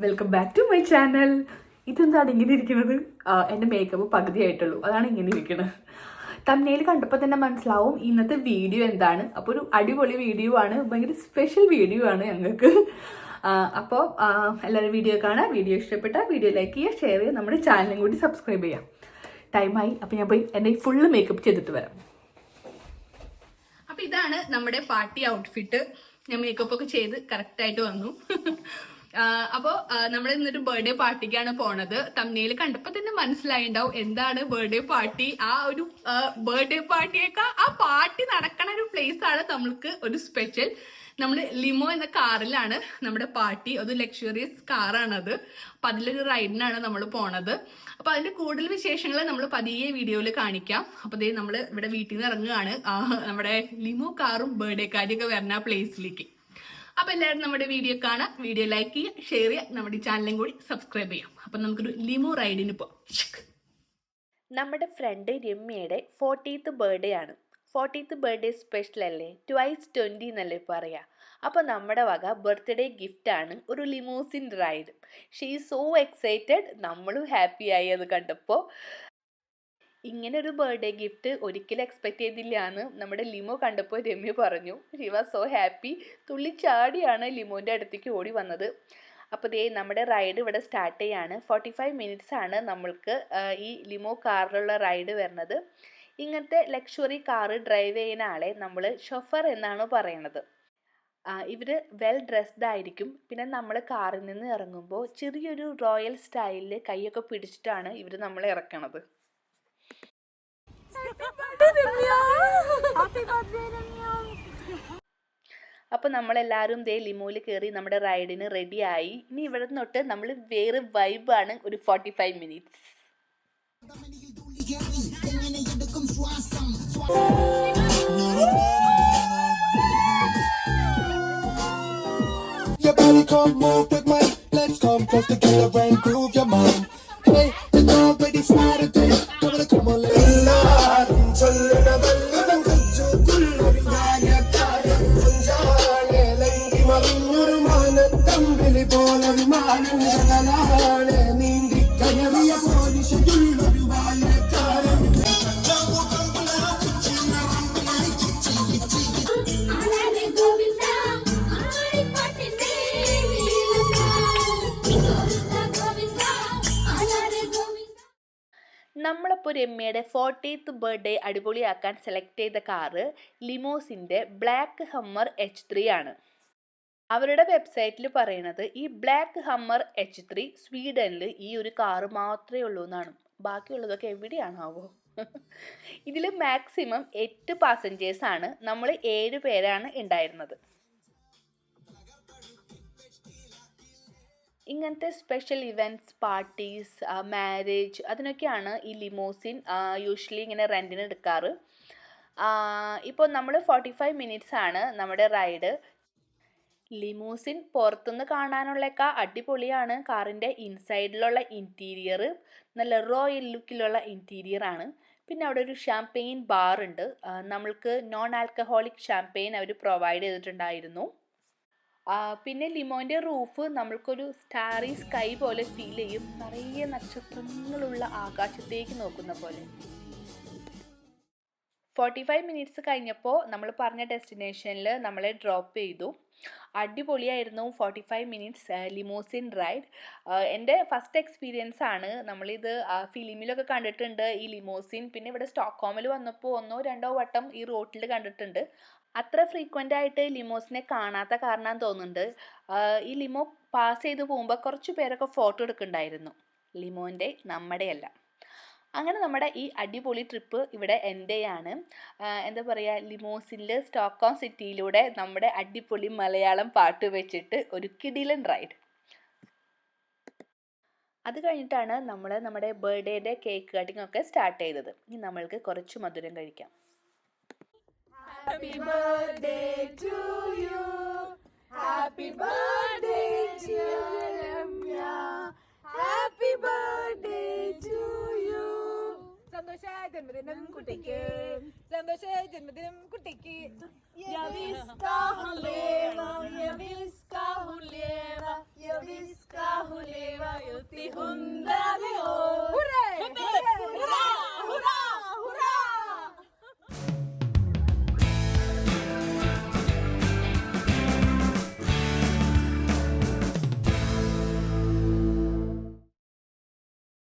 Welcome back to my channel. ഇതെന്താണ് ഇങ്ങനെ ഇരിക്കുന്നത്? എൻ്റെ മേക്കപ്പ് പകുതിയായിട്ടുള്ളൂ, അതാണ് ഇങ്ങനെ ഇരിക്കുന്നത്. തമ്മിൽ കണ്ടപ്പോൾ തന്നെ മനസ്സിലാവും ഇന്നത്തെ വീഡിയോ എന്താണ്. അപ്പോൾ ഒരു അടിപൊളി വീഡിയോ ആണ്, ഭയങ്കര സ്പെഷ്യൽ വീഡിയോ ആണ് ഞങ്ങൾക്ക്. അപ്പോൾ എല്ലാവരും വീഡിയോ കാണാം. വീഡിയോ ഇഷ്ടപ്പെട്ട വീഡിയോ ലൈക്ക് ചെയ്യുക, ഷെയർ ചെയ്യുക, നമ്മുടെ ചാനലും കൂടി സബ്സ്ക്രൈബ് ചെയ്യാം. ടൈമായി. അപ്പോൾ ഞാൻ പോയി എൻ്റെ ഫുള്ള് മേക്കപ്പ് ചെയ്തിട്ട് വരാം. അപ്പോൾ ഇതാണ് നമ്മുടെ പാർട്ടി ഔട്ട്ഫിറ്റ്. ഞാൻ മേക്കപ്പ് ഒക്കെ ചെയ്ത് കറക്റ്റായിട്ട് വന്നു. അപ്പോൾ നമ്മൾ ഇന്നൊരു ബർത്ത്ഡേ പാർട്ടിക്കാണ് പോണത്. തമ്മിൽ കണ്ടപ്പോൾ തന്നെ മനസ്സിലായിണ്ടാവും എന്താണ് ബർത്ത്ഡേ പാർട്ടി. ആ ഒരു ബർത്ത്ഡേ പാർട്ടിയൊക്കെ ആ പാർട്ടി നടക്കണ ഒരു പ്ലേസ് ആണ് നമ്മൾക്ക് ഒരു സ്പെഷ്യൽ. നമ്മൾ ലിമോ എന്ന കാറിലാണ് നമ്മുടെ പാർട്ടി. അത് ലക്ഷറിയസ് കാറാണത്. അപ്പൊ അതിലൊരു റൈഡിനാണ് നമ്മൾ പോണത്. അപ്പൊ അതിന്റെ കൂടുതൽ വിശേഷങ്ങൾ നമ്മൾ പതിയെ വീഡിയോയിൽ കാണിക്കാം. അപ്പൊ അതേ നമ്മൾ ഇവിടെ വീട്ടിൽ നിന്ന് ഇറങ്ങുകയാണ് നമ്മുടെ ലിമോ കാറും ബർത്ത്ഡേ കാരിയൊക്കെ വരുന്ന ആ പ്ലേസിലേക്ക്. അപ്പൊ എല്ലാവരും നമ്മുടെ വീഡിയോ കാണാം, വീഡിയോ ലൈക്ക് ചെയ്യുക, ഷെയർ ചെയ്യുക, നമ്മുടെ ചാനലും കൂടി സബ്സ്ക്രൈബ് ചെയ്യാം. അപ്പൊ നമുക്കൊരു ലിമോ റൈഡിന് പോവാം. നമ്മുടെ ഫ്രണ്ട് രമ്യയുടെ 40th ബർത്ത്ഡേ ആണ്. 40th ബർത്ത്ഡേ സ്പെഷ്യൽ അല്ലേ, ട്വൈസ് 20 എന്നല്ലേ പറയാ. അപ്പോൾ നമ്മുടെ വക ബർത്ത്ഡേ ഗിഫ്റ്റ് ആണ് ഒരു limousine ride. She is so excited. നമ്മളും ഹാപ്പി ആയി അത് കണ്ടപ്പോൾ. ഇങ്ങനെ ഒരു ബർത്ത്ഡേ ഗിഫ്റ്റ് ഒരിക്കലും എക്സ്പെക്ട് ചെയ്തില്ല എന്ന് നമ്മുടെ ലിമോ കണ്ടപ്പോൾ രമ്യ പറഞ്ഞു. She was so happy. തുള്ളിച്ചാടിയാണ് ലിമോൻ്റെ അടുത്തേക്ക് ഓടി വന്നത്. അപ്പോൾ ദേ നമ്മുടെ റൈഡ് ഇവിടെ സ്റ്റാർട്ട് ചെയ്യാണ്. 45 മിനിറ്റ്സ് ആണ് നമ്മൾക്ക് ഈ ലിമോ കാറിലുള്ള റൈഡ് വരുന്നത്. ഇങ്ങനത്തെ ലക്ഷറി കാറ് ഡ്രൈവ് ചെയ്യുന്ന ആളെ നമ്മൾ ഷൊഫർ എന്നാണ് പറയുന്നത്. ഇവർ വെൽ ഡ്രസ്ഡ് ആയിരിക്കും. പിന്നെ നമ്മൾ കാറിൽ നിന്ന് ഇറങ്ങുമ്പോൾ ചെറിയൊരു റോയൽ സ്റ്റൈലിൽ കൈയൊക്കെ പിടിച്ചിട്ടാണ് ഇവർ നമ്മളെ ഇറക്കണത്. അപ്പോൾ നമ്മളെല്ലാവരും ദേ ലിമോയിൽ കയറി നമ്മുടെ റൈഡിന് റെഡിയായി. ഇനി ഇവിടെ തൊട്ട് നമ്മൾ വേറെ വൈബാണ് ഒരു 45 minutes. Your body come move with mine. Let's come close together and groove your mind. Hey, it's already started. Come on, let's നമ്മളപ്പോൾ രമ്യയുടെ 40th ബർത്ത്ഡേ അടിപൊളിയാക്കാൻ സെലക്ട് ചെയ്ത കാറ് ലിമോസിൻ്റെ ബ്ലാക്ക് ഹമ്മർ H3 ആണ്. അവരുടെ വെബ്സൈറ്റിൽ പറയുന്നത് ഈ ബ്ലാക്ക് ഹമ്മർ H3 സ്വീഡനിൽ ഈ ഒരു car മാത്രമേ ഉള്ളൂ എന്നാണ്. ബാക്കിയുള്ളതൊക്കെ എവിടെയാണാവോ? ഇതിൽ മാക്സിമം 8 പാസഞ്ചേഴ്സാണ്. നമ്മൾ 7 പേരാണ് ഉണ്ടായിരുന്നത്. ഇങ്ങനത്തെ സ്പെഷ്യൽ ഇവൻറ്റ്സ്, പാർട്ടീസ്, മാരേജ്, അതിനൊക്കെയാണ് ഈ ലിമോസിൻ യൂഷ്വലി ഇങ്ങനെ റെൻറ്റിന് എടുക്കാറ്. ഇപ്പോൾ നമ്മൾ 45 മിനിറ്റ്സ് ആണ് നമ്മുടെ റൈഡ്. ലിമോസിൻ പുറത്തുനിന്ന് കാണാനുള്ളൊക്കെ അടിപൊളിയാണ്. കാറിൻ്റെ ഇൻസൈഡിലുള്ള ഇൻറ്റീരിയർ നല്ല റോയൽ ലുക്കിലുള്ള ഇൻറ്റീരിയർ ആണ്. പിന്നെ അവിടെ ഒരു ഷാംപെയിൻ ബാർ ഉണ്ട്. നമ്മൾക്ക് നോൺ ആൽക്കഹോളിക് ഷാംപെയിൻ അവർ പ്രൊവൈഡ് ചെയ്തിട്ടുണ്ടായിരുന്നു. പിന്നെ ലിമോൻ്റെ റൂഫ് നമ്മൾക്കൊരു സ്റ്റാറി സ്കൈ പോലെ ഫീൽ ചെയ്യും. നിറയെ നക്ഷത്രങ്ങളുള്ള ആകാശത്തേക്ക് നോക്കുന്ന പോലെ. 45 മിനിറ്റ്സ് കഴിഞ്ഞപ്പോൾ നമ്മൾ പറഞ്ഞ ഡെസ്റ്റിനേഷനിൽ നമ്മളെ ഡ്രോപ്പ് ചെയ്തു. അടിപൊളിയായിരുന്നു 45 മിനിറ്റ്സ് ലിമോസിൻ റൈഡ്. എൻ്റെ ഫസ്റ്റ് എക്സ്പീരിയൻസ് ആണ്. നമ്മളിത് ഫിലിമിലൊക്കെ കണ്ടിട്ടുണ്ട് ഈ ലിമോസിൻ. പിന്നെ ഇവിടെ സ്റ്റോക്ക്ഹോമിൽ വന്നപ്പോൾ 1-2 വട്ടം ഈ റോട്ടിൽ കണ്ടിട്ടുണ്ട്. അത്ര ഫ്രീക്വൻ്റ് ആയിട്ട് ലിമോസിനെ കാണാത്ത കാരണം തോന്നുന്നുണ്ട്. ഈ ലിമോ പാസ് ചെയ്ത് പോകുമ്പോൾ കുറച്ച് പേരൊക്കെ ഫോട്ടോ എടുക്കുന്നുണ്ടായിരുന്നു. ലിമോൻ്റെ, നമ്മുടെയല്ല. അങ്ങനെ നമ്മുടെ ഈ അടിപൊളി ട്രിപ്പ് ഇവിടെ എൻ്റെ ആണ്. എന്താ പറയുക, ലിമോസിനിൽ സ്റ്റോക്ക്ഹോം സിറ്റിയിലൂടെ നമ്മുടെ അടിപൊളി മലയാളം പാട്ട് വെച്ചിട്ട് ഒരു കിടിലൻ റൈഡ്. അത് കഴിഞ്ഞിട്ടാണ് നമ്മൾ നമ്മുടെ ബർത്ത്ഡേയുടെ കേക്ക് കട്ടിംഗ് ഒക്കെ സ്റ്റാർട്ട് ചെയ്തത്. ഇനി നമ്മൾക്ക് കുറച്ച് മധുരം കഴിക്കാം. Happy birthday to you. Happy birthday to Ramya. Happy birthday to you. സന്തോഷ ജന്മദിനം കുട്ടിക്ക്, സന്തോഷ ജന്മദിനം കുട്ടിക്ക്. Jag visste han